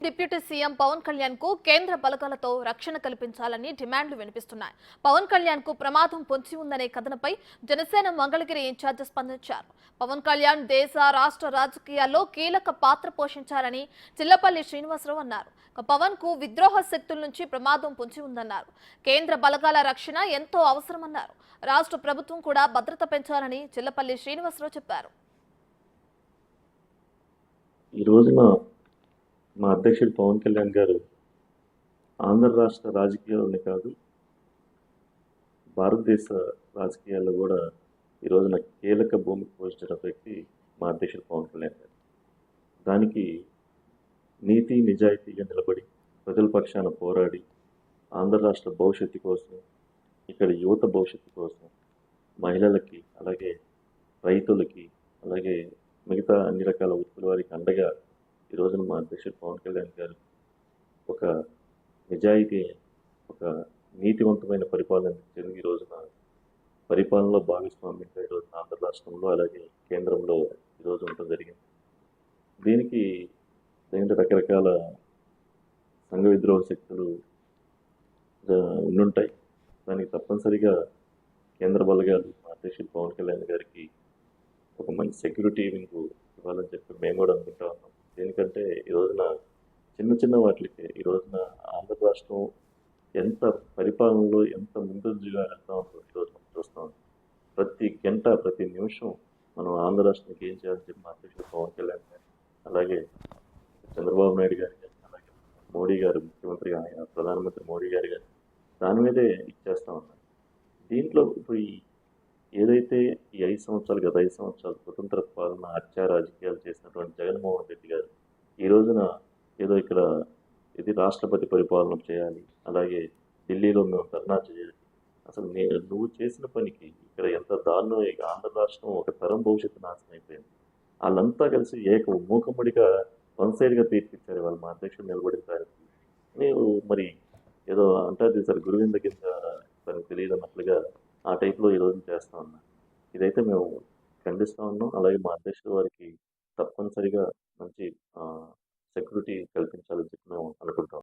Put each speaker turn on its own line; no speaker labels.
Deputy CM Pawan Kalyan కు కేంద్ర బలగాలతో రక్షణ కల్పించాలని డిమాండ్లు వినిపిస్తున్నాయి. పవన్ కళ్యాణ్ కు ప్రమాదం పొంచి ఉందనే కథనపై జనసేన మంగళగిరి ఇన్ఛార్జ్ స్పందించారు. పవన్ కళ్యాణ్ దేశ రాష్ట్ర రాజకీయాల్లో కీలక పాత్ర పోషించారని చిల్లపల్లి శ్రీనివాసరావు అన్నారు. పవన్ కు విద్రోహ శక్తుల నుంచి ప్రమాదం పొంచి ఉందన్నారు. కేంద్ర బలగాల రక్షణ ఎంతో అవసరమన్నారు. రాష్ట్ర ప్రభుత్వం కూడా భద్రత పెంచాలని చిల్లపల్లి శ్రీనివాసరావు చెప్పారు.
ఈ రోజున మా అధ్యక్షుడు పవన్ కళ్యాణ్ గారు ఆంధ్ర రాష్ట్ర రాజకీయాలని కాదు, భారతదేశ రాజకీయాల్లో కూడా ఈ రోజున కీలక భూమికి పోషించిన వ్యక్తి మా అధ్యక్షుడు పవన్ కళ్యాణ్ గారు. దానికి నీతి నిజాయితీగా నిలబడి ప్రజల పక్షాన పోరాడి ఆంధ్ర రాష్ట్ర భవిష్యత్తు కోసం, ఇక్కడ యువత భవిష్యత్తు కోసం, మహిళలకి, అలాగే రైతులకి, అలాగే మిగతా అన్ని రకాల వృత్తుల వారికి అండగా ఈ రోజున మా అధ్యక్షుడు పవన్ కళ్యాణ్ గారు ఒక నిజాయితీ, ఒక నీతివంతమైన పరిపాలన ఇచ్చేందుకు ఈ రోజున పరిపాలనలో భాగస్వామ్యంగా ఈ రోజున ఆంధ్ర రాష్ట్రంలో అలాగే కేంద్రంలో ఈరోజు ఉండటం జరిగింది. దీనికి రకరకాల సంఘ విద్రోహ శక్తులు ఉండుంటాయి. దానికి తప్పనిసరిగా కేంద్ర బలగాలు మా అధ్యక్షుడు పవన్ కళ్యాణ్ గారికి ఒక మంచి సెక్యూరిటీ వింగ్ ఇవ్వాలని చెప్పి మేము కూడా అనుకుంటా ఉన్నాం. దేనికంటే ఈ రోజున చిన్న చిన్న వాటికి ఈ రోజున ఆంధ్ర రాష్ట్రం ఎంత పరిపాలనలో ఎంత ముందంజగా వెళ్తా ఉందో ఈరోజు మనం చూస్తాం. ప్రతి గంట ప్రతి నిమిషం మనం ఆంధ్ర రాష్ట్రానికి ఏం చేయాలని చెప్పి మా అధ్యక్షుడు పవన్ కళ్యాణ్ గారు, అలాగే చంద్రబాబు నాయుడు గారు కానీ, అలాగే మోడీ గారు, ముఖ్యమంత్రి ఆయన ప్రధానమంత్రి మోడీ గారు కానీ దాని మీదే ఇచ్చేస్తా ఉన్నారు. దీంట్లో ఇప్పుడు ఏదైతే ఈ 5 సంవత్సరాలు, గత 5 సంవత్సరాలు స్వతంత్ర పాలన హత్యా రాజకీయాలు చేసినటువంటి జగన్మోహన్ రెడ్డి గారు ఈ రోజున ఏదో ఇక్కడ ఇది రాష్ట్రపతి పరిపాలన చేయాలి, అలాగే ఢిల్లీలో మేము ధర్నా చేయాలి. అసలు నువ్వు చేసిన పనికి ఇక్కడ ఎంత దారుణం. ఆంధ్ర రాష్ట్రం ఒక తరం భవిష్యత్తు నాశనం అయిపోయింది. వాళ్ళంతా కలిసి మూకమ్మడిగా వన్ సైడ్గా తీర్పిచ్చారు వాళ్ళు మా అధ్యక్షుడు నిలబడిన దానికి. మీరు మరి ఏదో అంటారు సార్, గురువింద కింద తనకు తెలియదు అన్నట్లుగా ఆ టైప్లో ఈరోజు చేస్తూ ఉన్నాం. ఇదైతే మేము ఖండిస్తూ ఉన్నాం. అలాగే మా అధ్యక్షుల వారికి తప్పనిసరిగా మంచి సెక్యూరిటీ కల్పించాలని చెప్పి మేము అనుకుంటాం.